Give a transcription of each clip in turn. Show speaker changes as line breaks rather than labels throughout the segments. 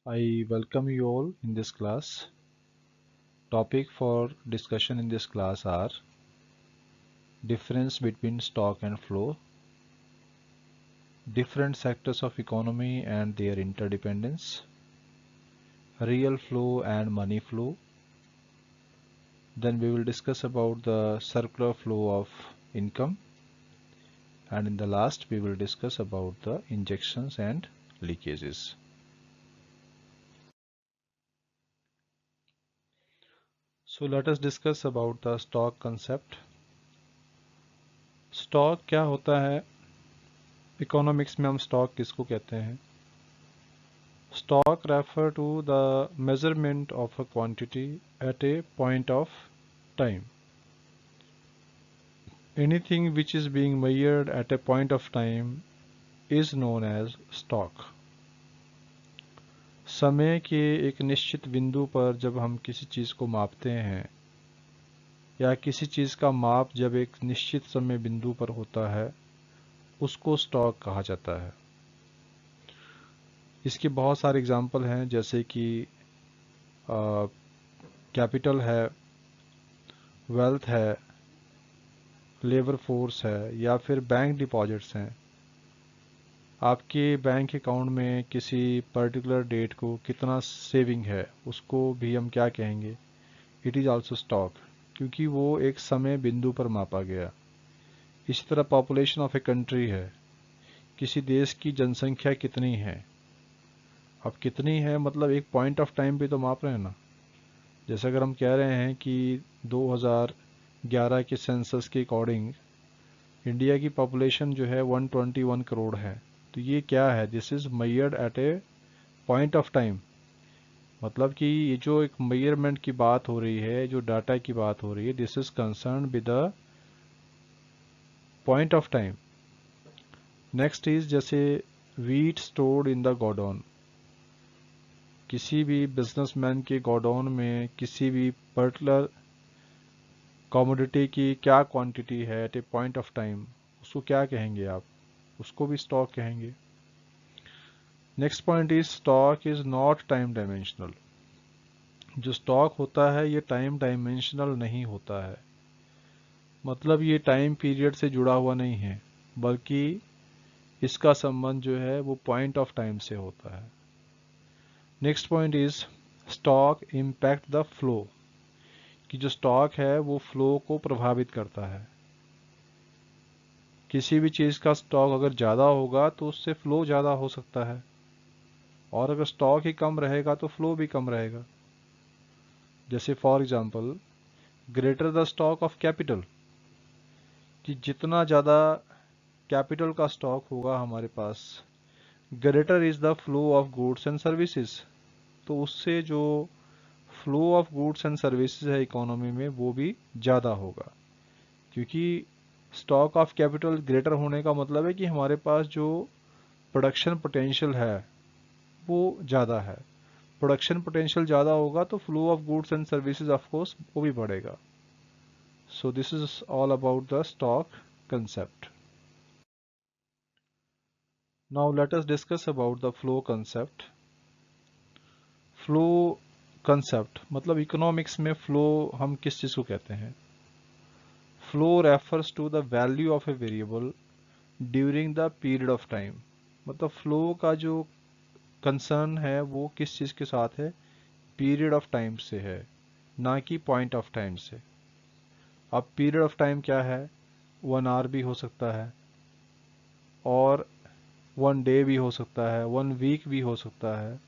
I welcome you all in this class. Topic for discussion in this class are difference between stock and flow, different sectors of economy and their interdependence, real flow and money flow. Then we will discuss about the circular flow of income, and in the last we will discuss about the injections and leakages. So let us discuss about the stock concept. Stock क्या होता है? Economics में हम stock किसको कहते हैं? Stock refer to the measurement of a quantity at a point of time. Anything which is being measured at a point of time is known as stock. समय के एक निश्चित बिंदु पर जब हम किसी चीज़ को मापते हैं या किसी चीज़ का माप जब एक निश्चित समय बिंदु पर होता है उसको स्टॉक कहा जाता है। इसके बहुत सारे एग्जाम्पल हैं, जैसे कि कैपिटल है, वेल्थ है, लेबर फोर्स है, या फिर बैंक डिपॉजिट्स हैं। आपके बैंक अकाउंट में किसी पर्टिकुलर डेट को कितना सेविंग है उसको भी हम क्या कहेंगे? इट इज़ आल्सो स्टॉक, क्योंकि वो एक समय बिंदु पर मापा गया। इसी तरह पॉपुलेशन ऑफ ए कंट्री है, किसी देश की जनसंख्या कितनी है। अब कितनी है मतलब एक पॉइंट ऑफ टाइम पे तो माप रहे हैं ना। जैसे अगर हम कह रहे हैं कि 2011 के सेंसस के अकॉर्डिंग इंडिया की पॉपुलेशन जो है 121 करोड़ है, तो ये क्या है? This is measured eight a point of time. मतलब कि ये जो एक मेजरमेंट की बात हो रही है, जो डाटा की बात हो रही है, this is concern with the point of time. Next is जैसे wheat stored in the godown. किसी भी बिजनेसमैन के गोडाउन में किसी भी पर्टिकुलर कमोडिटी की क्या क्वांटिटी है at a point of time, उसको क्या कहेंगे आप? उसको भी स्टॉक कहेंगे। Next point is stock is not time dimensional. जो स्टॉक होता है ये टाइम डायमेंशनल नहीं होता है, मतलब ये टाइम पीरियड से जुड़ा हुआ नहीं है, बल्कि इसका संबंध जो है वो पॉइंट ऑफ टाइम से होता है। Next point is stock impact the flow, कि जो स्टॉक है वो फ्लो को प्रभावित करता है। किसी भी चीज़ का स्टॉक अगर ज़्यादा होगा तो उससे फ्लो ज़्यादा हो सकता है, और अगर स्टॉक ही कम रहेगा तो फ्लो भी कम रहेगा। जैसे for example greater the stock of capital, कि जितना ज़्यादा कैपिटल का स्टॉक होगा हमारे पास, greater is the flow of goods and services, तो उससे जो flow of goods and services है इकोनॉमी में वो भी ज़्यादा होगा। क्योंकि स्टॉक ऑफ कैपिटल ग्रेटर होने का मतलब है कि हमारे पास जो प्रोडक्शन पोटेंशियल है वो ज़्यादा है। प्रोडक्शन पोटेंशियल ज़्यादा होगा तो flow of goods and services of course वो भी बढ़ेगा। So this is all about the stock concept. Now let us discuss about the flow concept. Flow concept मतलब इकोनॉमिक्स में फ्लो हम किस चीज़ को कहते हैं? Flow refers to the value of a variable during the period of time. मतलब flow का जो कंसर्न है वो किस चीज़ के साथ है? पीरियड ऑफ टाइम से है, ना कि पॉइंट ऑफ टाइम से। अब पीरियड ऑफ टाइम क्या है? 1 आवर भी हो सकता है, और 1 डे भी हो सकता है, 1 वीक भी हो सकता है,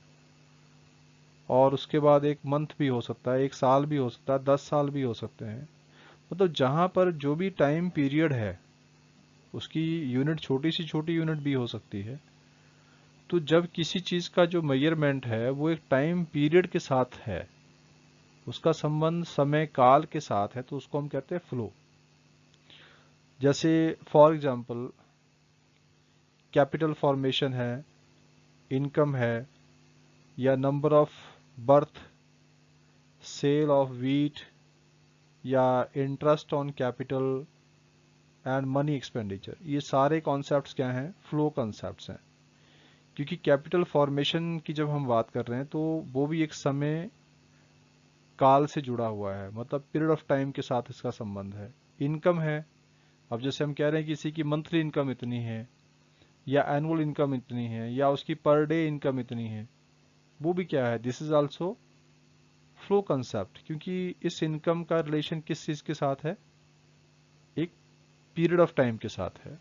और उसके बाद 1 मंथ भी हो सकता है, 1 साल भी हो सकता है, 10 साल भी हो सकते हैं। मतलब जहाँ पर जो भी टाइम पीरियड है उसकी यूनिट छोटी सी छोटी यूनिट भी हो सकती है। तो जब किसी चीज़ का जो मेजरमेंट है वो एक टाइम पीरियड के साथ है, उसका संबंध समय काल के साथ है, तो उसको हम कहते हैं फ्लो। जैसे फॉर एग्जांपल कैपिटल फॉर्मेशन है, इनकम है, या number of birth, sale of wheat, या interest on capital and money expenditure, ये सारे कॉन्सेप्ट्स क्या हैं? फ्लो कॉन्सेप्ट्स हैं। क्योंकि कैपिटल फॉर्मेशन की जब हम बात कर रहे हैं तो वो भी एक समय काल से जुड़ा हुआ है, मतलब पीरियड ऑफ टाइम के साथ इसका संबंध है। इनकम है, अब जैसे हम कह रहे हैं किसी की मंथली इनकम इतनी है या एनुअल इनकम इतनी है या उसकी पर डे इनकम इतनी है, वो भी क्या है, this is also flow concept, क्योंकि इस इनकम का रिलेशन किस चीज के साथ है, एक पीरियड ऑफ टाइम के साथ है।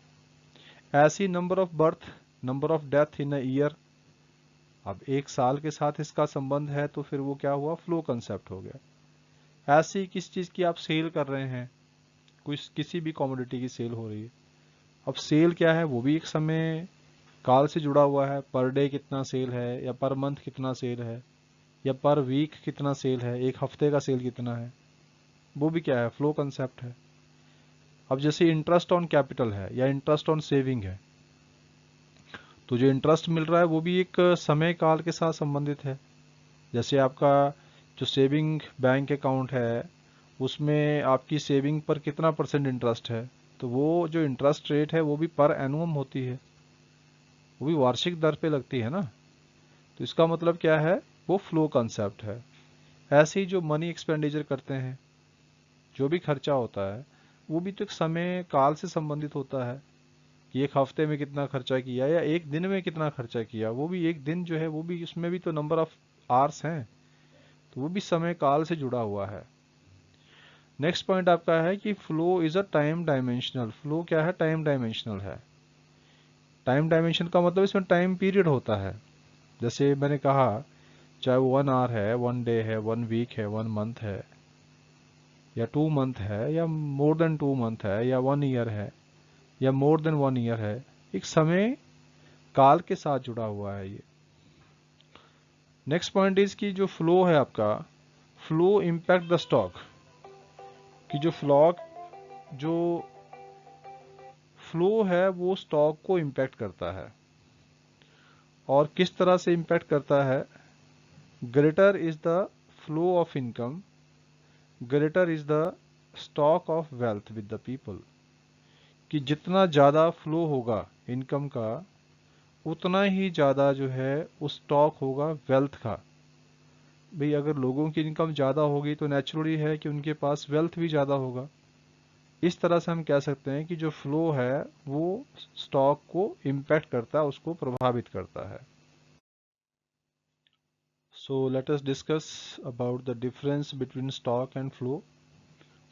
ऐसी number of birth, number of death in a year, अब एक साल के साथ इसका संबंध है तो फिर वो क्या हुआ, फ्लो कंसेप्ट हो गया। ऐसे ही किस चीज की आप सेल कर रहे हैं, कुछ किसी भी कमोडिटी की सेल हो रही है, अब सेल क्या है, वो भी एक समय काल से जुड़ा हुआ है। पर डे कितना सेल है या पर मंथ कितना सेल है या पर वीक कितना सेल है, एक हफ्ते का सेल कितना है, वो भी क्या है, फ्लो कंसेप्ट है। अब जैसे इंटरेस्ट ऑन कैपिटल है या इंटरेस्ट ऑन सेविंग है, तो जो इंटरेस्ट मिल रहा है वो भी एक समय काल के साथ संबंधित है। जैसे आपका जो सेविंग बैंक अकाउंट है उसमें आपकी सेविंग पर कितना परसेंट इंटरेस्ट है, तो वो जो इंटरेस्ट रेट है वो भी पर एनुअम होती है, वो भी वार्षिक दर पे लगती है ना। तो इसका मतलब क्या है, वो फ्लो कंसेप्ट है। ऐसे ही जो मनी एक्सपेंडिचर करते हैं, जो भी खर्चा होता है वो भी तो एक समय काल से संबंधित होता है कि एक हफ्ते में कितना खर्चा किया या एक दिन में कितना खर्चा किया, वो भी एक दिन जो है वो भी, उसमें भी तो नंबर ऑफ आवर्स हैं, तो वो भी समय काल से जुड़ा हुआ है। नेक्स्ट पॉइंट आपका है कि flow is a time dimensional. Flow क्या है, टाइम डायमेंशनल है। टाइम डायमेंशन का मतलब इसमें टाइम पीरियड होता है। जैसे मैंने कहा, चाहे वो 1 आवर है, 1 डे है, 1 वीक है, 1 मंथ है या 2 मंथ है या मोर देन 2 मंथ है या 1 ईयर है या मोर देन 1 ईयर है, एक समय काल के साथ जुड़ा हुआ है ये। नेक्स्ट पॉइंट इज कि जो फ्लो है आपका, फ्लो इम्पैक्ट द स्टॉक, कि जो फ्लो है वो स्टॉक को इम्पैक्ट करता है। और किस तरह से इम्पैक्ट करता है, greater is the flow of income, greater is the stock of wealth with the people, कि जितना ज़्यादा फ्लो होगा इनकम का उतना ही ज़्यादा जो है उस स्टॉक होगा वेल्थ का। भाई अगर लोगों की इनकम ज़्यादा होगी तो नेचुरली है कि उनके पास वेल्थ भी ज़्यादा होगा। इस तरह से हम कह सकते हैं कि जो फ्लो है वो स्टॉक को इम्पैक्ट करता है, उसको प्रभावित करता है। So let us discuss about the difference between stock and flow.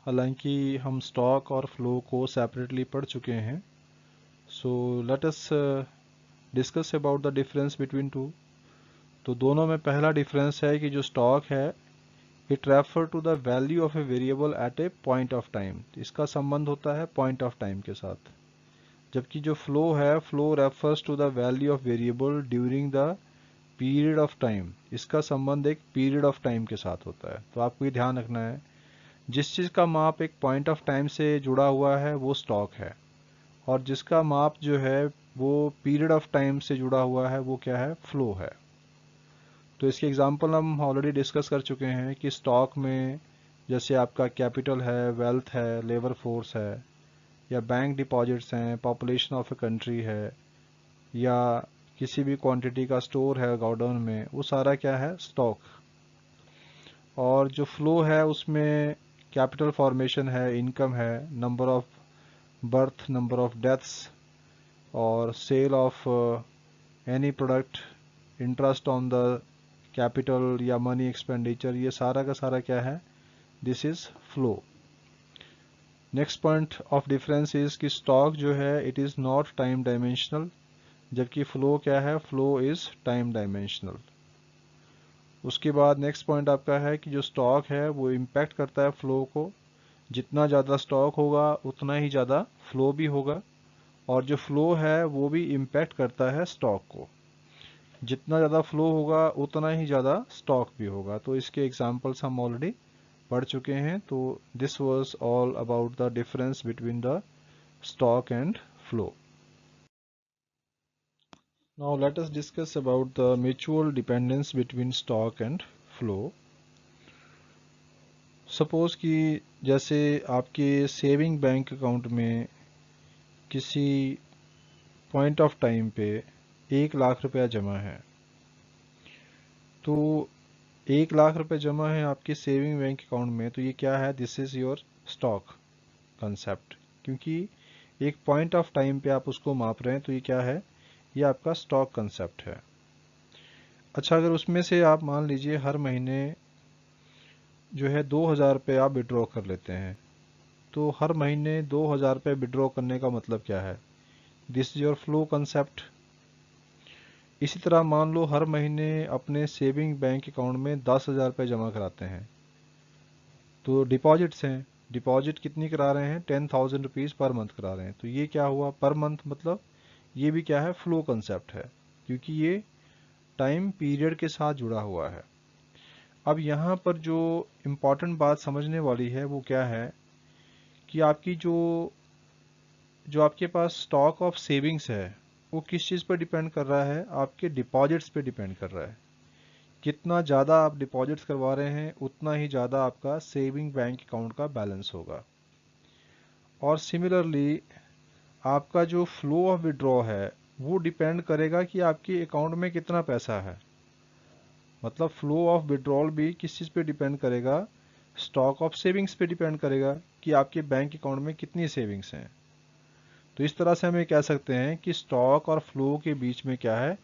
हालांकि हम स्टॉक और फ्लो को सेपरेटली पढ़ चुके हैं, so let us discuss about the difference between two. तो दोनों में पहला डिफरेंस है कि जो स्टॉक है it refer to the value of a variable at a point of time, इसका संबंध होता है पॉइंट ऑफ टाइम के साथ। जबकि जो फ्लो है, flow refers to the value of variable during the period of time, इसका संबंध एक पीरियड ऑफ टाइम के साथ होता है। तो आपको ये ध्यान रखना है, जिस चीज़ का माप एक पॉइंट ऑफ टाइम से जुड़ा हुआ है वो स्टॉक है, और जिसका माप जो है वो पीरियड ऑफ टाइम से जुड़ा हुआ है वो क्या है, फ्लो है। तो इसके एग्जांपल हम ऑलरेडी डिस्कस कर चुके हैं कि स्टॉक में जैसे आपका कैपिटल है, वेल्थ है, लेबर फोर्स है, या बैंक डिपॉजिट्स हैं, पॉपुलेशन ऑफ ए कंट्री है, या किसी भी क्वांटिटी का स्टोर है गोडाउन में, वो सारा क्या है, स्टॉक। और जो फ्लो है उसमें कैपिटल फॉर्मेशन है, इनकम है, number of birth, number of deaths और sale of any product, interest on the capital या मनी एक्सपेंडिचर, ये सारा का सारा क्या है, this is flow. Next point of difference is कि स्टॉक जो है it is not time dimensional, जबकि फ्लो क्या है, फ्लो इज टाइम डायमेंशनल। उसके बाद नेक्स्ट पॉइंट आपका है कि जो स्टॉक है वो इम्पैक्ट करता है फ्लो को, जितना ज़्यादा स्टॉक होगा उतना ही ज़्यादा फ्लो भी होगा, और जो फ्लो है वो भी इम्पैक्ट करता है स्टॉक को, जितना ज़्यादा फ्लो होगा उतना ही ज़्यादा स्टॉक भी होगा। तो इसके एग्जांपल्स हम ऑलरेडी पढ़ चुके हैं। तो this was all about the difference between the stock and flow. Now let us discuss about the mutual dependence between stock and flow. Suppose कि जैसे आपके सेविंग बैंक अकाउंट में किसी पॉइंट ऑफ टाइम पे 1 लाख रुपया जमा है, तो 1 लाख रुपए जमा है आपके सेविंग बैंक अकाउंट में, तो ये क्या है, this is your stock concept, क्योंकि एक पॉइंट ऑफ टाइम पे आप उसको माप रहे हैं, तो ये क्या है, ये आपका स्टॉक कंसेप्ट है। अच्छा, अगर उसमें से आप मान लीजिए हर महीने जो है 2,000 रुपये आप विड्रॉ कर लेते हैं, तो हर महीने 2,000 रुपये विड्रॉ करने का मतलब क्या है, this is your flow concept. इसी तरह मान लो हर महीने अपने सेविंग बैंक अकाउंट में 10,000 रुपये जमा कराते हैं, तो डिपॉजिट्स हैं, डिपॉजिट कितनी करा रहे हैं, 10,000 रुपीज़ पर मंथ करा रहे हैं, तो ये क्या हुआ पर मंथ, मतलब ये भी क्या है, फ्लो कंसेप्ट है, क्योंकि ये टाइम पीरियड के साथ जुड़ा हुआ है। अब यहाँ पर जो इम्पॉर्टेंट बात समझने वाली है वो क्या है कि आपकी जो जो आपके पास स्टॉक ऑफ सेविंग्स है वो किस चीज़ पर डिपेंड कर रहा है, आपके डिपॉजिट्स पे डिपेंड कर रहा है। कितना ज़्यादा आप डिपॉजिट्स करवा रहे हैं उतना ही ज़्यादा आपका सेविंग बैंक अकाउंट का बैलेंस होगा। और सिमिलरली आपका जो फ्लो ऑफ विड्रॉ है वो डिपेंड करेगा कि आपके अकाउंट में कितना पैसा है, मतलब फ्लो ऑफ विड्रॉल भी किस चीज़ पे डिपेंड करेगा, स्टॉक ऑफ सेविंग्स पे डिपेंड करेगा कि आपके बैंक अकाउंट में कितनी सेविंग्स हैं। तो इस तरह से हम ये कह सकते हैं कि स्टॉक और फ्लो के बीच में क्या है,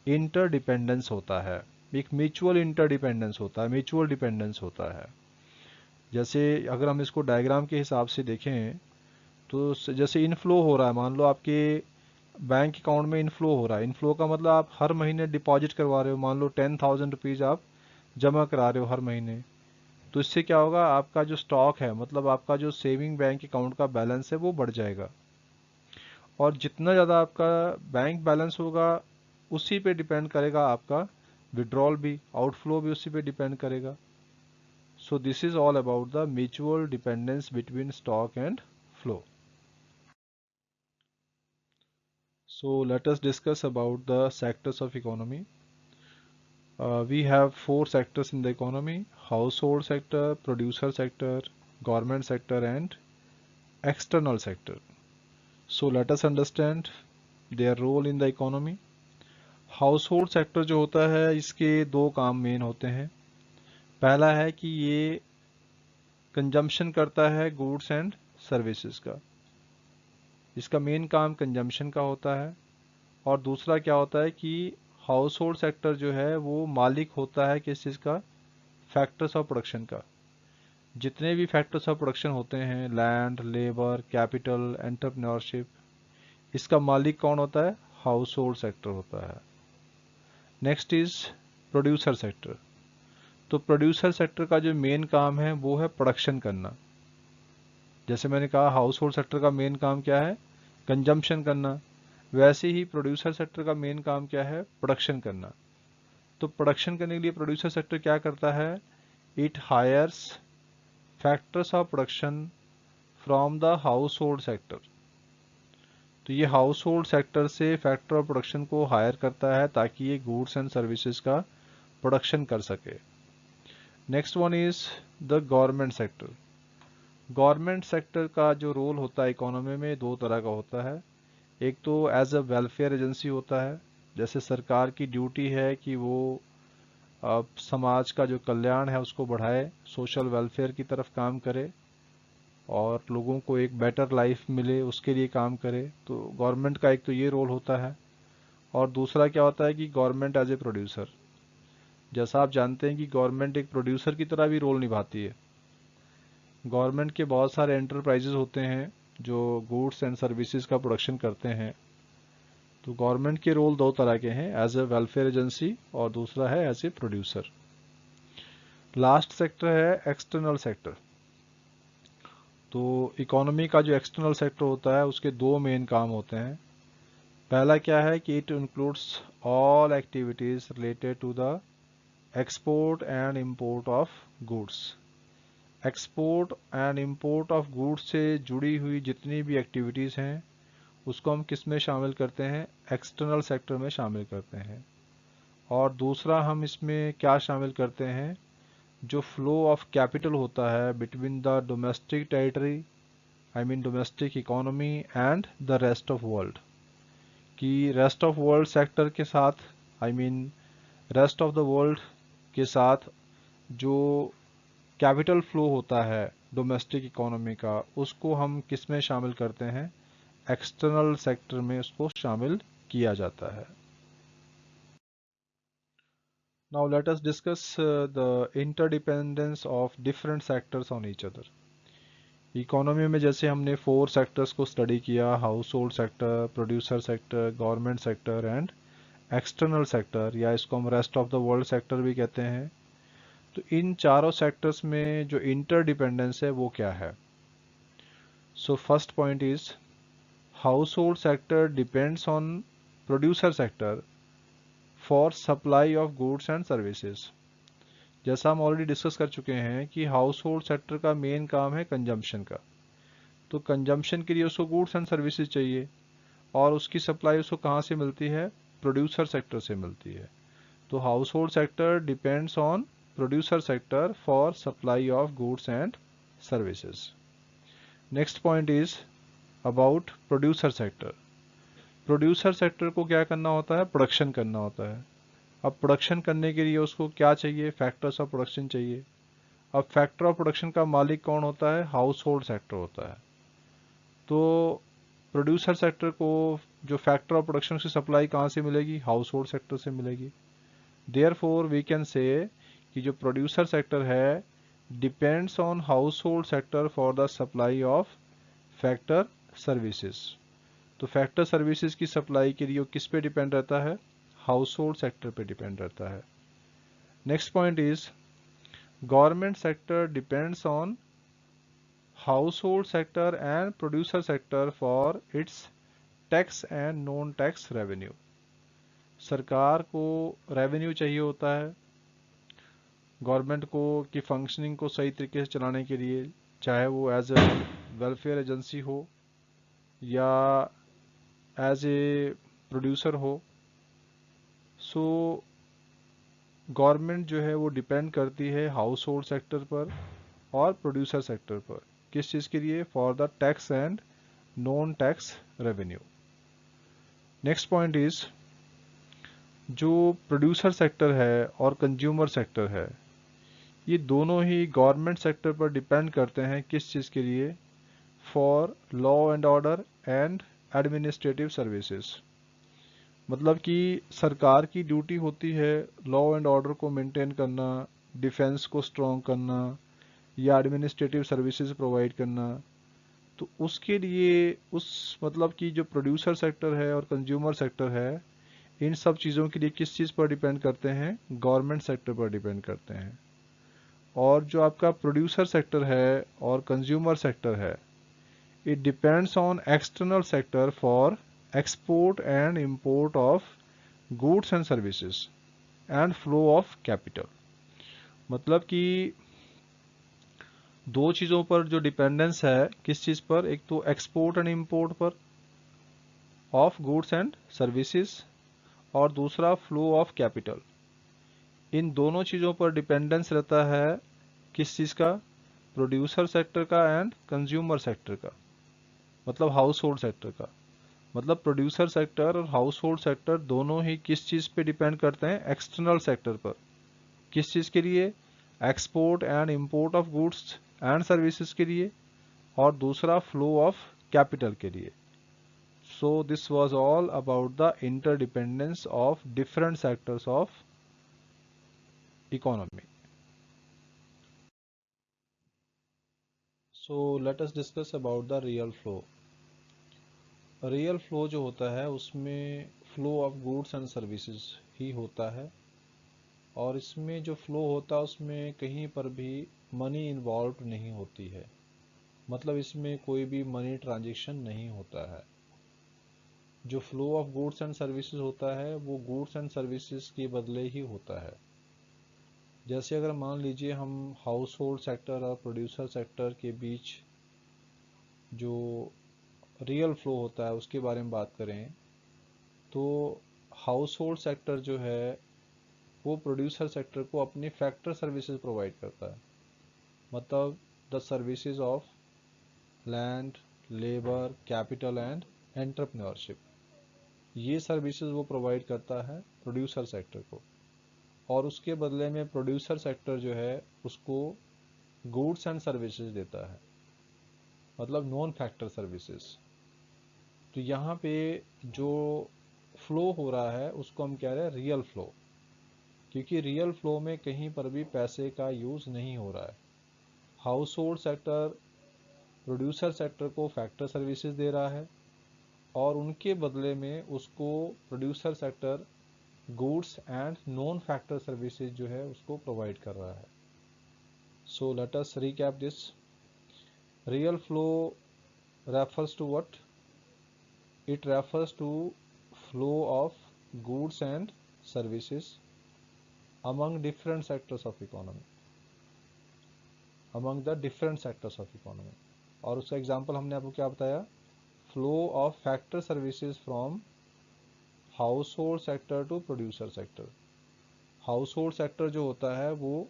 इंटरडिपेंडेंस होता है, एक म्यूचुअल इंटरडिपेंडेंस होता है, म्यूचुअल डिपेंडेंस होता है। जैसे अगर हम इसको डायग्राम के हिसाब से देखें तो जैसे इनफ्लो हो रहा है, मान लो आपके बैंक अकाउंट में इनफ्लो हो रहा है, इनफ्लो का मतलब आप हर महीने डिपॉजिट करवा रहे हो, मान लो 10,000 रुपीज़ आप जमा करा रहे हो हर महीने, तो इससे क्या होगा, आपका जो स्टॉक है, मतलब आपका जो सेविंग बैंक अकाउंट का बैलेंस है वो बढ़ जाएगा। और जितना ज़्यादा आपका बैंक बैलेंस होगा उसी पे डिपेंड करेगा आपका विड्रॉल भी, आउटफ्लो भी उसी पे डिपेंड करेगा। सो this is all about the mutual dependence between stock and flow. So let us discuss about the sectors of economy. We have 4 sectors in the economy: household sector, producer sector, government sector, and external sector. So let us understand their role in the economy. Household sector जो होता है इसके दो काम main होते हैं। पहला है कि ये कंजम्पशन करता है गुड्स एंड सर्विसेज का, इसका मेन काम कंजम्पशन का होता है। और दूसरा क्या होता है कि हाउस होल्ड सेक्टर जो है वो मालिक होता है किस चीज़ का, फैक्टर्स ऑफ प्रोडक्शन का। जितने भी फैक्टर्स ऑफ प्रोडक्शन होते हैं, लैंड, लेबर, कैपिटल, एंटरप्रेन्योरशिप, इसका मालिक कौन होता है, हाउस होल्ड सेक्टर होता है। Next is producer sector. तो प्रोड्यूसर सेक्टर का जो मेन काम है वो है प्रोडक्शन करना। जैसे मैंने कहा हाउस होल्ड सेक्टर का मेन काम क्या है, कंजम्पशन करना, वैसे ही प्रोड्यूसर सेक्टर का मेन काम क्या है, प्रोडक्शन करना। तो प्रोडक्शन करने के लिए प्रोड्यूसर सेक्टर क्या करता है, it hires factors of production from the household sector. तो ये हाउस होल्ड सेक्टर से फैक्टर ऑफ प्रोडक्शन को हायर करता है ताकि ये गुड्स एंड सर्विसेज का प्रोडक्शन कर सके। Next one is the government sector. Government sector का जो रोल होता है इकोनॉमी में दो तरह का होता है। एक तो एज अ वेलफेयर एजेंसी होता है, जैसे सरकार की ड्यूटी है कि वो समाज का जो कल्याण है उसको बढ़ाए, सोशल वेलफेयर की तरफ काम करे और लोगों को एक बेटर लाइफ मिले उसके लिए काम करे। तो गवर्नमेंट का एक तो ये रोल होता है। और दूसरा क्या होता है कि गवर्नमेंट एज ए प्रोड्यूसर, जैसा आप जानते हैं कि गवर्नमेंट एक प्रोड्यूसर की तरह भी रोल निभाती है। गवर्नमेंट के बहुत सारे एंटरप्राइजेज होते हैं जो गुड्स एंड सर्विसेज का प्रोडक्शन करते हैं। तो गवर्नमेंट के रोल दो तरह के हैं, एज ए वेलफेयर एजेंसी और दूसरा है as a producer. Last sector है एक्सटर्नल सेक्टर। तो इकोनॉमी का जो एक्सटर्नल सेक्टर होता है उसके दो मेन काम होते हैं। पहला क्या है कि it includes all activities related to the export and import of goods. Export and import of goods से जुड़ी हुई जितनी भी एक्टिविटीज़ हैं उसको हम किस में शामिल करते हैं, एक्सटर्नल सेक्टर में शामिल करते हैं। और दूसरा हम इसमें क्या शामिल करते हैं, जो फ्लो ऑफ कैपिटल होता है between the domestic territory, I mean domestic economy and the rest of world, कि रेस्ट ऑफ वर्ल्ड सेक्टर के साथ, I mean rest of the world के साथ जो कैपिटल फ्लो होता है डोमेस्टिक इकोनॉमी का, उसको हम किस में शामिल करते हैं, एक्सटर्नल सेक्टर में उसको शामिल किया जाता है। Now let us discuss the interdependence of different sectors on each other. Economy में जैसे हमने 4 सेक्टर्स को स्टडी किया, house hold sector, producer sector, government sector and external sector, या इसको हम rest of the world sector भी कहते हैं। तो इन चारों सेक्टर्स में जो इंटरडिपेंडेंस है वो क्या है? So first point is household sector depends on producer sector for supply of goods and services। जैसा हम ऑलरेडी डिस्कस कर चुके हैं कि हाउस होल्ड सेक्टर का मेन काम है कंजम्पशन का, तो कंजम्पशन के लिए उसको गुड्स एंड सर्विसेज चाहिए, और उसकी सप्लाई उसको कहाँ से मिलती है, प्रोड्यूसर सेक्टर से मिलती है। तो house hold sector depends on producer sector for supply of goods and services. Next point is about producer sector. Producer sector को क्या करना होता है, प्रोडक्शन करना होता है। अब प्रोडक्शन करने के लिए उसको क्या चाहिए, फैक्टर्स ऑफ प्रोडक्शन चाहिए। अब फैक्टर ऑफ प्रोडक्शन का मालिक कौन होता है, हाउस होल्ड सेक्टर होता है। तो प्रोड्यूसर सेक्टर को जो फैक्टर ऑफ प्रोडक्शन की सप्लाई कहाँ से मिलेगी, हाउस होल्ड सेक्टर से मिलेगी। देयरफॉर वी कैन से कि जो प्रोड्यूसर सेक्टर है depends on house hold sector for the supply of factor services. तो फैक्टर सर्विसेज की सप्लाई के लिए वो किस पे डिपेंड रहता है, हाउस होल्ड सेक्टर पे डिपेंड रहता है। Next point is government sector depends on house hold sector and producer sector for its tax and non tax revenue. सरकार को रेवेन्यू चाहिए होता है गवर्नमेंट को कि फंक्शनिंग को सही तरीके से चलाने के लिए, चाहे वो एज ए वेलफेयर एजेंसी हो या एज ए प्रोड्यूसर हो। सो गवर्नमेंट जो है वो डिपेंड करती है हाउस होल्ड सेक्टर पर और प्रोड्यूसर सेक्टर पर, किस चीज़ के लिए, for the tax and non tax revenue. Next point is जो प्रोड्यूसर सेक्टर है और कंज्यूमर सेक्टर है, ये दोनों ही गवर्नमेंट सेक्टर पर डिपेंड करते हैं, किस चीज़ के लिए, for law and order and administrative services. मतलब कि सरकार की ड्यूटी होती है लॉ एंड ऑर्डर को मेंटेन करना, डिफेंस को स्ट्रॉन्ग करना या एडमिनिस्ट्रेटिव सर्विसेज प्रोवाइड करना। तो उसके लिए उस मतलब कि जो प्रोड्यूसर सेक्टर है और कंज्यूमर सेक्टर है, इन सब चीज़ों के लिए किस चीज़ पर डिपेंड करते हैं, गवर्नमेंट सेक्टर पर डिपेंड करते हैं। और जो आपका प्रोड्यूसर सेक्टर है और कंज्यूमर सेक्टर है, it depends on external sector for export and import of goods and services and flow of capital. मतलब कि दो चीज़ों पर जो डिपेंडेंस है, किस चीज़ पर, एक तो एक्सपोर्ट एंड इंपोर्ट पर ऑफ गुड्स एंड सर्विसेज, और दूसरा फ्लो ऑफ कैपिटल। इन दोनों चीज़ों पर डिपेंडेंस रहता है, किस चीज़ का, प्रोड्यूसर सेक्टर का एंड कंज्यूमर सेक्टर का, मतलब हाउस होल्ड सेक्टर का। मतलब प्रोड्यूसर सेक्टर और हाउस होल्ड सेक्टर दोनों ही किस चीज़ पे डिपेंड करते हैं, एक्सटर्नल सेक्टर पर। किस चीज़ के लिए, export and import of goods and services के लिए, और दूसरा फ्लो ऑफ कैपिटल के लिए। So this was all about the interdependence of different sectors of economy. So let us discuss about the real flow. Real flow जो होता है उसमें flow of goods and services ही होता है, और इसमें जो फ्लो होता है उसमें कहीं पर भी मनी इन्वॉल्व नहीं होती है। मतलब इसमें कोई भी मनी ट्रांजैक्शन नहीं होता है। जो flow of goods and services होता है वो गुड्स एंड सर्विसेज के बदले ही होता है। जैसे अगर मान लीजिए हम हाउस होल्ड सेक्टर और प्रोड्यूसर सेक्टर के बीच जो रियल फ्लो होता है उसके बारे में बात करें, तो हाउस होल्ड सेक्टर जो है वो प्रोड्यूसर सेक्टर को अपनी फैक्टर सर्विसेज प्रोवाइड करता है। मतलब the services of land, labour, capital and entrepreneurship. ये सर्विसेज वो प्रोवाइड करता है प्रोड्यूसर सेक्टर को, और उसके बदले में प्रोड्यूसर सेक्टर जो है उसको गुड्स एंड सर्विसेज देता है, मतलब नॉन फैक्टर सर्विसेज। तो यहाँ पे जो फ्लो हो रहा है उसको हम कह रहे हैं रियल फ्लो, क्योंकि रियल फ्लो में कहीं पर भी पैसे का यूज़ नहीं हो रहा है। Household sector producer sector को फैक्टर सर्विसेज दे रहा है, और उनके बदले में उसको producer sector goods and non factor services जो है उसको प्रोवाइड कर रहा है। So let us recap this. Real flow refers to what? It refers to flow of goods and services among different sectors of economy, among the different sectors of economy। और उसका example हमने आपको क्या बताया? Flow of factor services from household sector to producer sector. Household sector जो होता है वो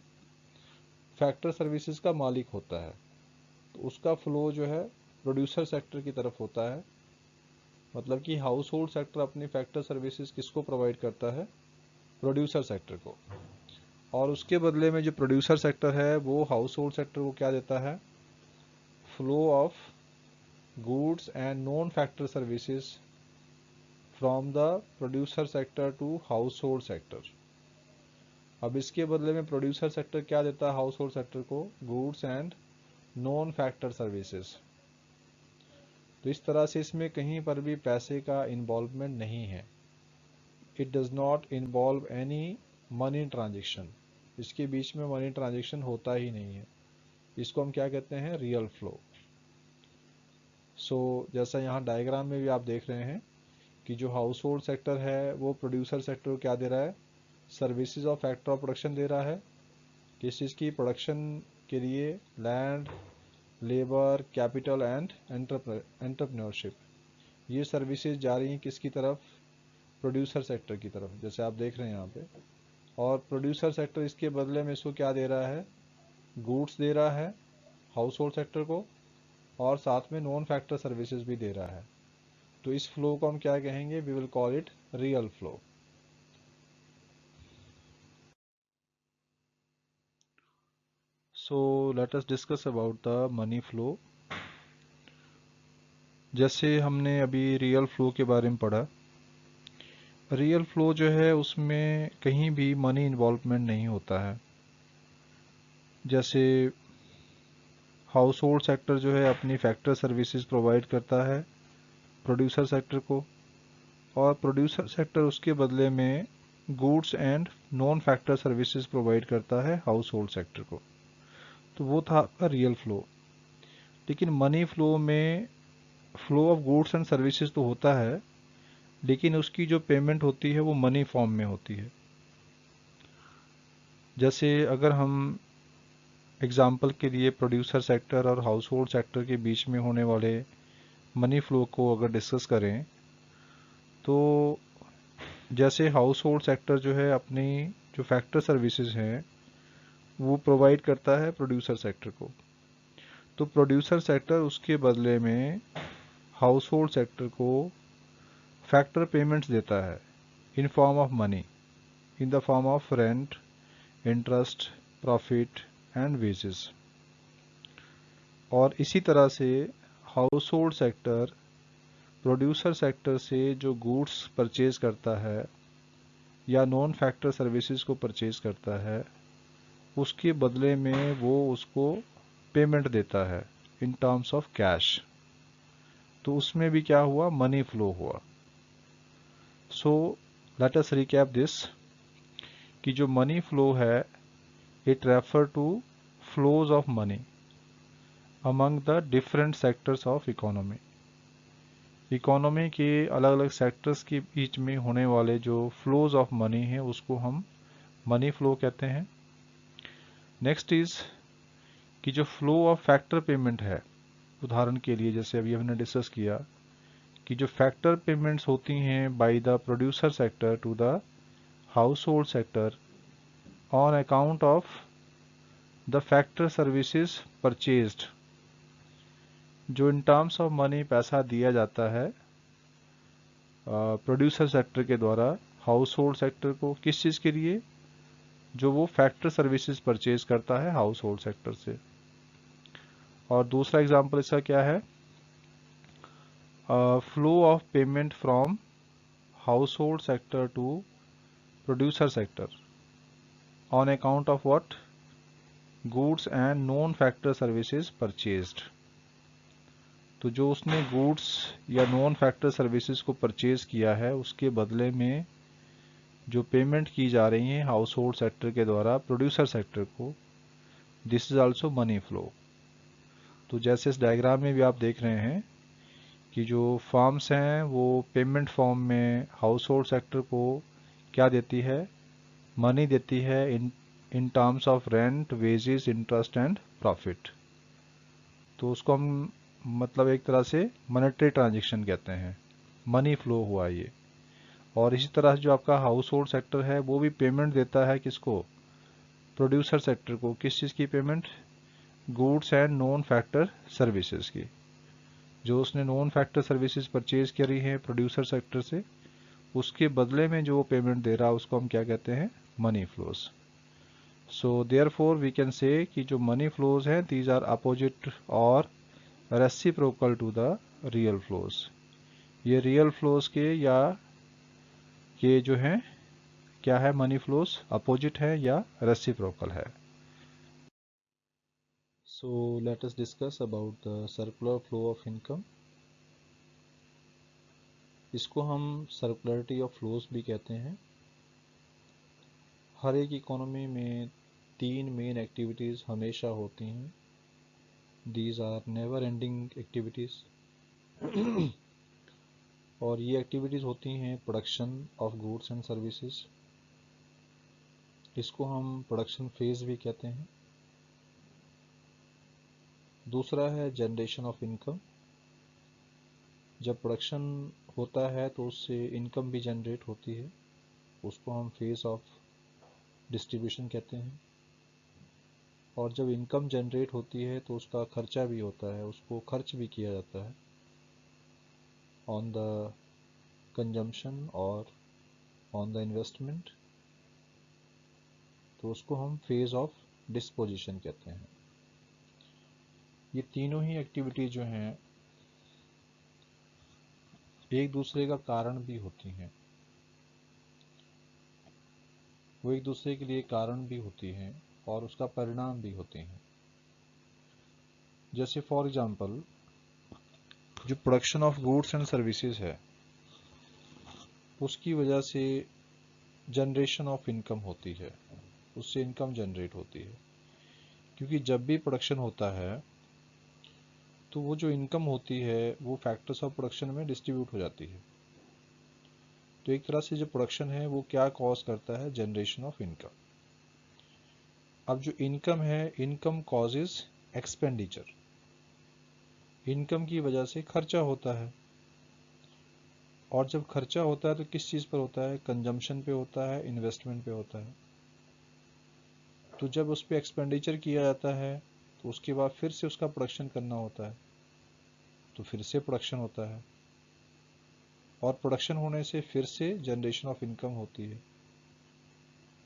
फैक्टर सर्विसेज का मालिक होता है, तो उसका फ्लो जो है प्रोड्यूसर सेक्टर की तरफ होता है। मतलब कि हाउस होल्ड सेक्टर अपनी फैक्टर सर्विसेज किसको प्रोवाइड करता है? प्रोड्यूसर सेक्टर को, और उसके बदले में जो प्रोड्यूसर सेक्टर है वो हाउस होल्ड सेक्टर को क्या देता है? Flow of goods and non factor services from the producer sector to household sector. अब इसके बदले में प्रोड्यूसर सेक्टर क्या देता है हाउस होल्ड सेक्टर को? Goods and non factor services. तो इस तरह से इसमें कहीं पर भी पैसे का इन्वॉल्वमेंट नहीं है। It does not involve any money transaction. इसके बीच में मनी ट्रांजेक्शन होता ही नहीं है। इसको हम क्या कहते हैं? Real flow. सो जैसा यहाँ डायग्राम में भी आप देख रहे हैं कि जो हाउस होल्ड सेक्टर है वो प्रोड्यूसर सेक्टर को क्या दे रहा है? सर्विसेज और फैक्टर ऑफ प्रोडक्शन दे रहा है। किस चीज़ की? प्रोडक्शन के लिए land, labour, capital and entrepreneurship. ये सर्विसेज जा रही हैं किसकी तरफ? प्रोड्यूसर सेक्टर की तरफ, जैसे आप देख रहे हैं यहाँ पे। और प्रोड्यूसर सेक्टर इसके बदले में इसको क्या दे रहा है? गुड्स दे रहा है हाउस होल्ड सेक्टर को, और साथ में नॉन फैक्टर सर्विसेज भी दे रहा है। तो इस फ्लो को हम क्या कहेंगे? We will call it real flow. So let us discuss about the money flow. जैसे हमने अभी रियल फ्लो के बारे में पढ़ा, रियल फ्लो जो है उसमें कहीं भी मनी इन्वॉल्वमेंट नहीं होता है। जैसे हाउस होल्ड सेक्टर जो है अपनी फैक्टर सर्विसेज प्रोवाइड करता है प्रोड्यूसर सेक्टर को, और प्रोड्यूसर सेक्टर उसके बदले में goods and non factor services provide करता है हाउस होल्ड सेक्टर को। तो वो था आपका रियल फ्लो। लेकिन मनी फ्लो में flow of goods and services तो होता है, लेकिन उसकी जो पेमेंट होती है वो मनी फॉर्म में होती है। जैसे अगर हम एग्जाम्पल के लिए प्रोड्यूसर सेक्टर और हाउस होल्ड सेक्टर के बीच में होने वाले मनी फ्लो को अगर डिस्कस करें, तो जैसे हाउस होल्ड सेक्टर जो है अपनी जो फैक्टर सर्विसेज हैं वो प्रोवाइड करता है प्रोड्यूसर सेक्टर को, तो प्रोड्यूसर सेक्टर उसके बदले में हाउस होल्ड सेक्टर को फैक्टर पेमेंट्स देता है in form of money, in the form of rent, interest, profit and wages. और इसी तरह से house hold sector producer sector से जो गुड्स परचेज करता है या नॉन फैक्टर सर्विसेज को परचेज करता है, उसके बदले में वो उसको पेमेंट देता है इन टर्म्स ऑफ कैश। तो उसमें भी क्या हुआ? मनी फ्लो हुआ। So let us recap this कि जो मनी फ्लो है it refer to flows of money among the different sectors of economy. Economy के अलग अलग सेक्टर्स के बीच में होने वाले जो फ्लोज ऑफ मनी है उसको हम मनी फ्लो कहते हैं। नेक्स्ट इज कि जो फ्लो ऑफ फैक्टर पेमेंट है, उदाहरण के लिए जैसे अभी हमने डिस्कस किया कि जो फैक्टर पेमेंट्स होती हैं by the producer sector to the household sector on account of the factor services purchased, जो इन टर्म्स ऑफ मनी पैसा दिया जाता है प्रोड्यूसर सेक्टर के द्वारा हाउस होल्ड सेक्टर को किस चीज़ के लिए, जो वो फैक्टर सर्विसेज परचेज करता है हाउस होल्ड सेक्टर से। और दूसरा एग्जांपल इसका क्या है, flow of payment from household sector to producer sector on account of what, goods and non factor services purchased. तो जो उसने गुड्स या नॉन फैक्टर सर्विसेज को परचेज किया है उसके बदले में जो पेमेंट की जा रही है हाउस होल्ड सेक्टर के द्वारा प्रोड्यूसर सेक्टर को, this is also money flow. तो जैसे इस डायग्राम में भी आप देख रहे हैं कि जो फर्म्स हैं वो पेमेंट फॉर्म में हाउस होल्ड सेक्टर को क्या देती है, मनी देती है in terms of rent, wages, interest and profit. तो उसको हम मतलब एक तरह से मॉनेटरी ट्रांजैक्शन कहते हैं, मनी फ्लो हुआ ये। और इसी तरह जो आपका हाउस होल्ड सेक्टर है वो भी पेमेंट देता है किसको, प्रोड्यूसर सेक्टर को। किस चीज़ की payment, goods and non factor services की। जो उसने नॉन फैक्टर सर्विसेज परचेज करी है प्रोड्यूसर सेक्टर से, उसके बदले में जो पेमेंट दे रहा है उसको हम क्या कहते हैं, money flows. So therefore we can say कि जो मनी फ्लोज हैं दीज आर अपोजिट और reciprocal to the real flows. ये रियल फ्लोज के या ये जो है क्या है, मनी फ्लोज अपोजिट है या रेसिप्रोकल है। So let us discuss about the circular flow of income. इसको हम सर्कुलरिटी ऑफ फ्लोज भी कहते हैं। हर एक इकोनॉमी में तीन मेन एक्टिविटीज़ हमेशा होती हैं। These are never ending activities. और ये एक्टिविटीज़ होती हैं production of goods and services, इसको हम प्रोडक्शन फेज भी कहते हैं। दूसरा है जनरेशन ऑफ इनकम। जब प्रोडक्शन होता है तो उससे इनकम भी जनरेट होती है, उसको हम फेज ऑफ डिस्ट्रीब्यूशन कहते हैं। और जब इनकम जनरेट होती है तो उसका खर्चा भी होता है, उसको खर्च भी किया जाता है ऑन द कंजम्पशन और ऑन द इन्वेस्टमेंट, तो उसको हम फेज ऑफ डिस्पोजिशन कहते हैं। ये तीनों ही एक्टिविटी जो हैं एक दूसरे का कारण भी होती हैं, वो एक दूसरे के लिए कारण भी होती हैं और उसका परिणाम भी होते हैं। जैसे फॉर एग्जांपल जो production of goods and services है उसकी वजह से जनरेशन ऑफ इनकम होती है, उससे इनकम जनरेट होती है। क्योंकि जब भी प्रोडक्शन होता है तो वो जो इनकम होती है वो फैक्टर्स ऑफ प्रोडक्शन में डिस्ट्रीब्यूट हो जाती है। तो एक तरह से जो प्रोडक्शन है वो क्या कॉज करता है, जनरेशन ऑफ इनकम। अब जो इनकम है, इनकम कॉजेज एक्सपेंडिचर, इनकम की वजह से खर्चा होता है। और जब खर्चा होता है तो किस चीज़ पर होता है, कंजम्पशन पे होता है, इन्वेस्टमेंट पे होता है। तो जब उस पर एक्सपेंडिचर किया जाता है तो उसके बाद फिर से उसका प्रोडक्शन करना होता है, तो फिर से प्रोडक्शन होता है और प्रोडक्शन होने से फिर से जनरेशन ऑफ इनकम होती है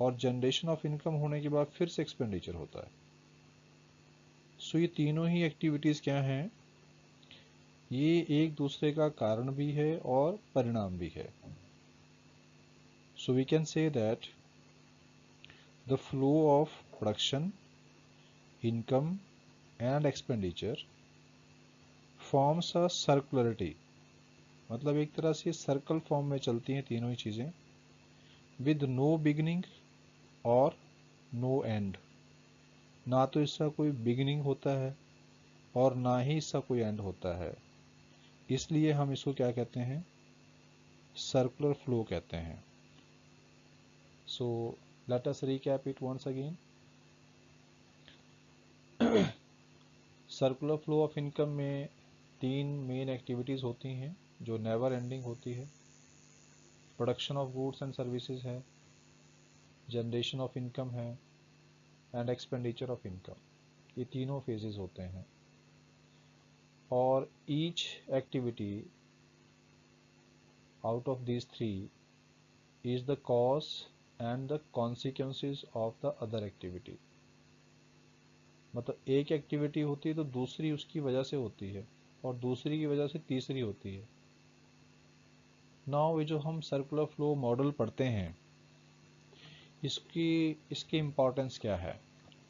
और जनरेशन ऑफ इनकम होने के बाद फिर से एक्सपेंडिचर होता है। सो ये तीनों ही एक्टिविटीज़ क्या हैं, ये एक दूसरे का कारण भी है और परिणाम भी है। So we can say that the flow of production, income and expenditure forms a circularity, मतलब एक तरह से सर्कल फॉर्म में चलती हैं तीनों ही चीज़ें, विद नो बिगिनिंग और नो एंड। ना तो इसका कोई बिगिनिंग होता है और ना ही इसका कोई एंड होता है, इसलिए हम इसको क्या कहते हैं, सर्कुलर फ्लो कहते हैं। So let us recap it once again. Circular flow of income में तीन मेन एक्टिविटीज़ होती हैं जो नेवर एंडिंग होती है। Production of goods and services है, जनरेशन ऑफ इनकम है एंड एक्सपेंडिचर ऑफ इनकम। ये तीनों फेजेस होते हैं और each activity out of these three is the cause and the consequences of the other activity। मतलब एक एक्टिविटी होती है तो दूसरी उसकी वजह से होती है और दूसरी की वजह से तीसरी होती है। नाउ ये जो हम सर्कुलर फ्लो मॉडल पढ़ते हैं इसकी इम्पोर्टेंस क्या है।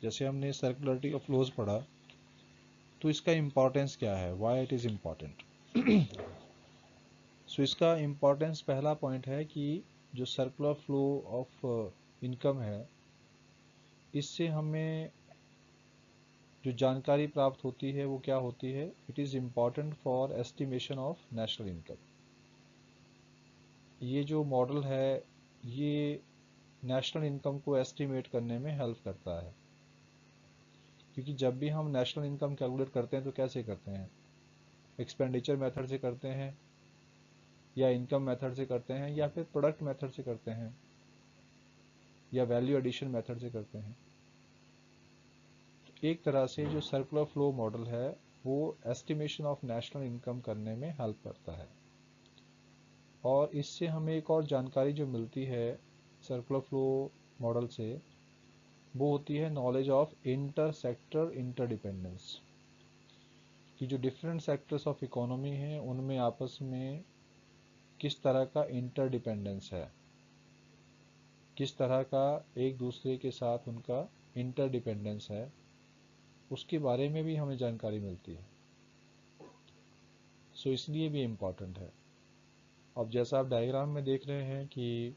जैसे हमने सर्कुलरिटी ऑफ फ्लोज पढ़ा तो इसका इम्पोर्टेंस क्या है, व्हाई इट इज़ इम्पोर्टेंट। सो इसका इम्पोर्टेंस पहला पॉइंट है कि जो सर्कुलर फ्लो ऑफ इनकम है इससे हमें जो जानकारी प्राप्त होती है वो क्या होती है, it is important for estimation of national income. ये जो मॉडल है ये नेशनल इनकम को एस्टिमेट करने में हेल्प करता है, क्योंकि जब भी हम नेशनल इनकम कैलकुलेट करते हैं तो कैसे करते हैं, एक्सपेंडिचर मेथड से करते हैं या इनकम मेथड से करते हैं या फिर प्रोडक्ट मेथड से करते हैं या वैल्यू एडिशन मेथड से करते हैं। एक तरह से जो सर्कुलर फ्लो मॉडल है वो एस्टिमेशन ऑफ नेशनल इनकम करने में हेल्प करता है। और इससे हमें एक और जानकारी जो मिलती है सर्कुलर फ्लो मॉडल से वो होती है knowledge of inter sector interdependence, कि जो डिफरेंट सेक्टर्स ऑफ इकोनॉमी हैं उनमें आपस में किस तरह का इंटरडिपेंडेंस है, किस तरह का एक दूसरे के साथ उनका इंटरडिपेंडेंस है, उसके बारे में भी हमें जानकारी मिलती है। सो इसलिए भी इम्पॉर्टेंट है। अब जैसा आप डायग्राम में देख रहे हैं कि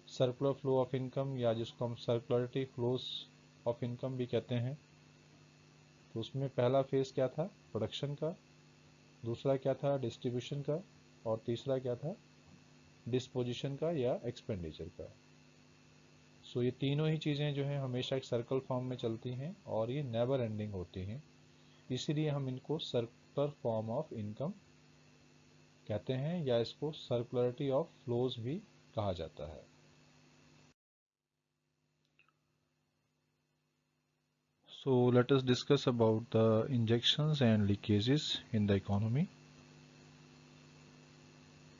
सर्कुलर फ्लो ऑफ इनकम या जिसको हम सर्कुलरिटी फ्लोज ऑफ इनकम भी कहते हैं, तो उसमें पहला फेज क्या था, प्रोडक्शन का, दूसरा क्या था, डिस्ट्रीब्यूशन का, और तीसरा क्या था, डिस्पोजिशन का या एक्सपेंडिचर का। सो ये तीनों ही चीज़ें जो हैं हमेशा एक सर्कल फॉर्म में चलती हैं और ये नेवर एंडिंग होती हैं, इसीलिए हम इनको सर्कुलर फॉर्म ऑफ इनकम कहते हैं या इसको सर्कुलरिटी ऑफ फ्लोज भी कहा जाता है। So let us discuss about the injections and leakages in the economy.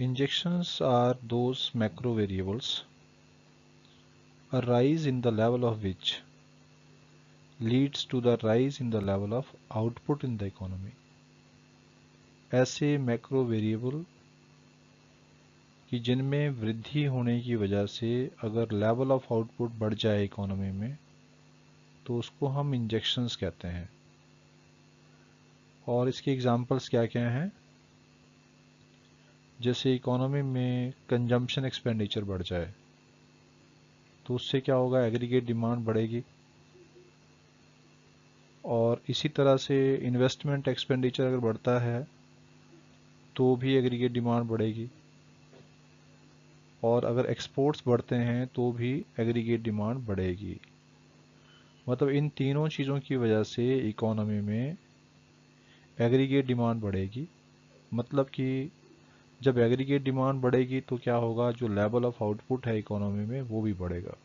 Injections are those macro variables, a rise in the level of which leads to the rise in the level of output in the economy। ऐसे macro variable कि जिनमें वृद्धि होने की वजह से अगर level of output बढ़ जाए इकोनॉमी में तो उसको हम इंजेक्शंस कहते हैं। और इसके एग्जांपल्स क्या क्या हैं, जैसे इकोनॉमी में कंजम्पशन एक्सपेंडिचर बढ़ जाए तो उससे क्या होगा, एग्रीगेट डिमांड बढ़ेगी। और इसी तरह से इन्वेस्टमेंट एक्सपेंडिचर अगर बढ़ता है तो भी एग्रीगेट डिमांड बढ़ेगी। और अगर एक्सपोर्ट्स बढ़ते हैं तो भी एग्रीगेट डिमांड बढ़ेगी। मतलब इन तीनों चीज़ों की वजह से इकोनॉमी में एग्रीगेट डिमांड बढ़ेगी। मतलब कि जब एग्रीगेट डिमांड बढ़ेगी तो क्या होगा, जो लेवल ऑफ आउटपुट है इकोनॉमी में वो भी बढ़ेगा।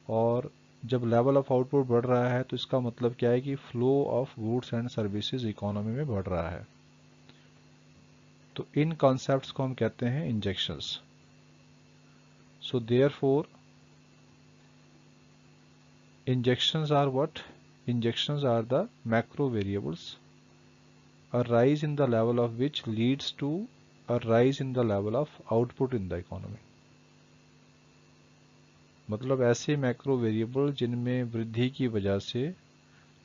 और जब लेवल ऑफ आउटपुट बढ़ रहा है तो इसका मतलब क्या है कि flow of goods and services economy में बढ़ रहा है। तो इन कॉन्सेप्ट्स को हम कहते हैं injections. So therefore injections are what? Injections are the macro variables, a rise in the level of which leads to a rise in the level of output in the economy। मतलब ऐसे macro variable जिनमें वृद्धि की वजह से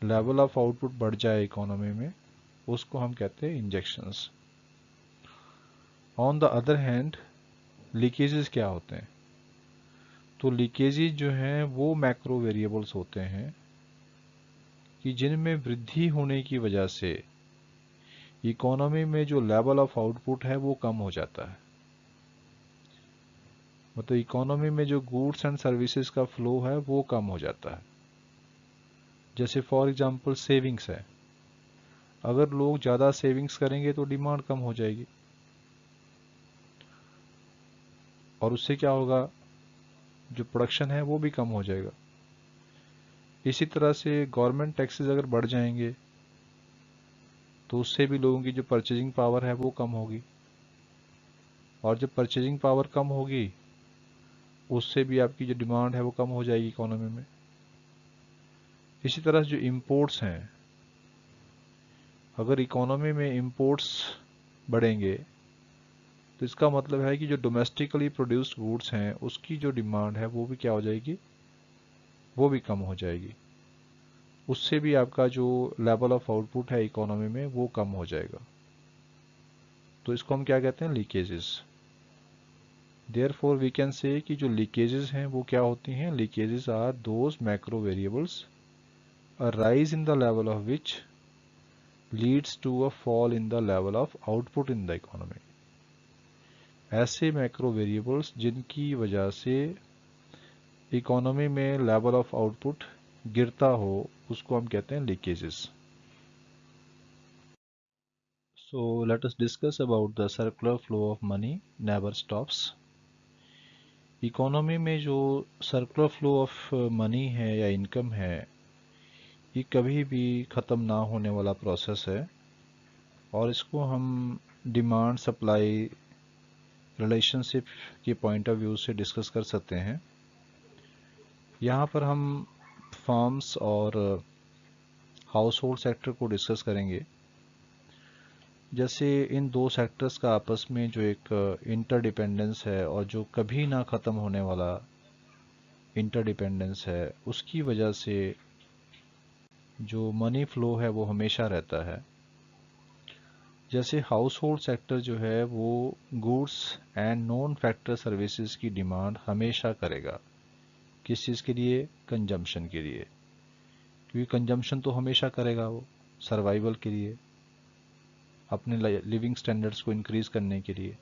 level of output बढ़ जाए economy में, उसको हम कहते हैं injections. On the other hand leakages क्या होते हैं, तो लीकेजेस जो हैं वो मैक्रो वेरिएबल्स होते हैं कि जिनमें वृद्धि होने की वजह से इकोनॉमी में जो लेवल ऑफ आउटपुट है वो कम हो जाता है। मतलब इकोनॉमी में जो गुड्स एंड सर्विसेज का फ्लो है वो कम हो जाता है। जैसे फॉर एग्जांपल सेविंग्स है, अगर लोग ज़्यादा सेविंग्स करेंगे तो डिमांड कम हो जाएगी और उससे क्या होगा, जो प्रोडक्शन है वो भी कम हो जाएगा। इसी तरह से गवर्नमेंट टैक्सेस अगर बढ़ जाएंगे तो उससे भी लोगों की जो परचेजिंग पावर है वो कम होगी। और जब परचेजिंग पावर कम होगी उससे भी आपकी जो डिमांड है वो कम हो जाएगी इकोनॉमी में। इसी तरह जो इंपोर्ट्स हैं, अगर इकोनॉमी में इंपोर्ट्स बढ़ेंगे तो इसका मतलब है कि जो डोमेस्टिकली प्रोड्यूस्ड गुड्स हैं उसकी जो डिमांड है वो भी क्या हो जाएगी, वो भी कम हो जाएगी। उससे भी आपका जो लेवल ऑफ आउटपुट है इकोनॉमी में वो कम हो जाएगा। तो इसको हम क्या कहते हैं, leakages. Therefore we can say कि जो लीकेजेस हैं वो क्या होती हैं, leakages are those macro variables a rise in the level of which leads to a fall in the level of output in the economy। ऐसे मैक्रो वेरिएबल्स जिनकी वजह से इकोनॉमी में लेवल ऑफ आउटपुट गिरता हो उसको हम कहते हैं leakages. So let us discuss about the circular flow of money never stops. Economy में जो सर्कुलर फ्लो ऑफ मनी है या इनकम है ये कभी भी ख़त्म ना होने वाला प्रोसेस है और इसको हम डिमांड सप्लाई रिलेशनशिप के पॉइंट ऑफ व्यू से डिस्कस कर सकते हैं। यहाँ पर हम फार्म्स और हाउस होल्ड सेक्टर को डिस्कस करेंगे। जैसे इन दो सेक्टर्स का आपस में जो एक इंटरडिपेंडेंस है और जो कभी ना ख़त्म होने वाला इंटरडिपेंडेंस है, उसकी वजह से जो मनी फ्लो है वो हमेशा रहता है। जैसे हाउस होल्ड सेक्टर जो है वो goods and non factor services की डिमांड हमेशा करेगा। किस चीज़ के लिए, कंजम्पशन के लिए, क्योंकि कंजम्पशन तो हमेशा करेगा वो सर्वाइवल के लिए, अपने लिविंग स्टैंडर्ड्स को इंक्रीज करने के लिए।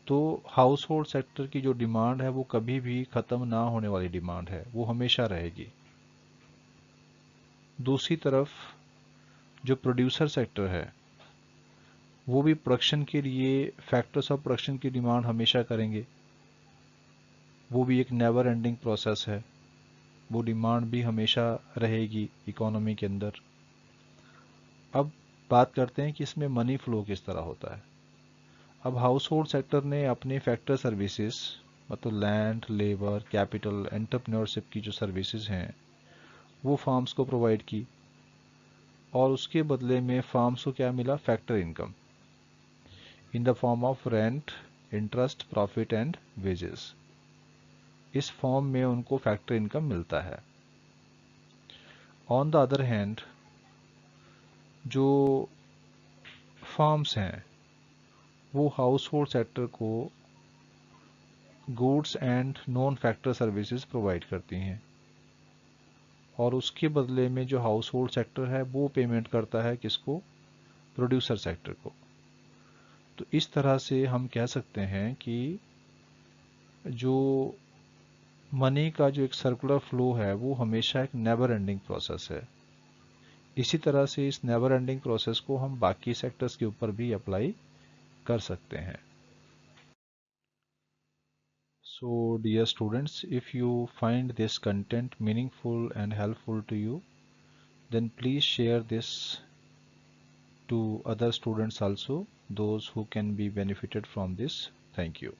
तो हाउस होल्ड सेक्टर की जो डिमांड है वो कभी भी ख़त्म ना होने वाली डिमांड है, वो हमेशा रहेगी। दूसरी तरफ जो प्रोड्यूसर सेक्टर है वो भी प्रोडक्शन के लिए फैक्टर्स ऑफ प्रोडक्शन की डिमांड हमेशा करेंगे। वो भी एक नेवर एंडिंग प्रोसेस है, वो डिमांड भी हमेशा रहेगी इकोनॉमी के अंदर। अब बात करते हैं कि इसमें मनी फ्लो किस तरह होता है। अब हाउस होल्ड सेक्टर ने अपने फैक्टर सर्विसेज मतलब लैंड, लेबर, कैपिटल, एंटरप्रेन्योरशिप की जो सर्विसेज हैं वो फार्म्स को प्रोवाइड की और उसके बदले में फार्म्स को क्या मिला, factor income in the form of rent, interest, profit and wages. इस फॉर्म में उनको फैक्टर इनकम मिलता है। ऑन द अदर हैंड जो फार्म्स हैं वो हाउस होल्ड सेक्टर को goods and non factor services provide करती हैं और उसके बदले में जो हाउस होल्ड सेक्टर है वो पेमेंट करता है किसको, प्रोड्यूसर सेक्टर को। तो इस तरह से हम कह सकते हैं कि जो मनी का जो एक सर्कुलर फ्लो है वो हमेशा एक नेवर एंडिंग प्रोसेस है। इसी तरह से इस नेवर एंडिंग प्रोसेस को हम बाकी सेक्टर्स के ऊपर भी अप्लाई कर सकते हैं। So dear students, if you find this content meaningful and helpful to you, then please share this to other students also, those who can be benefited from this. Thank you.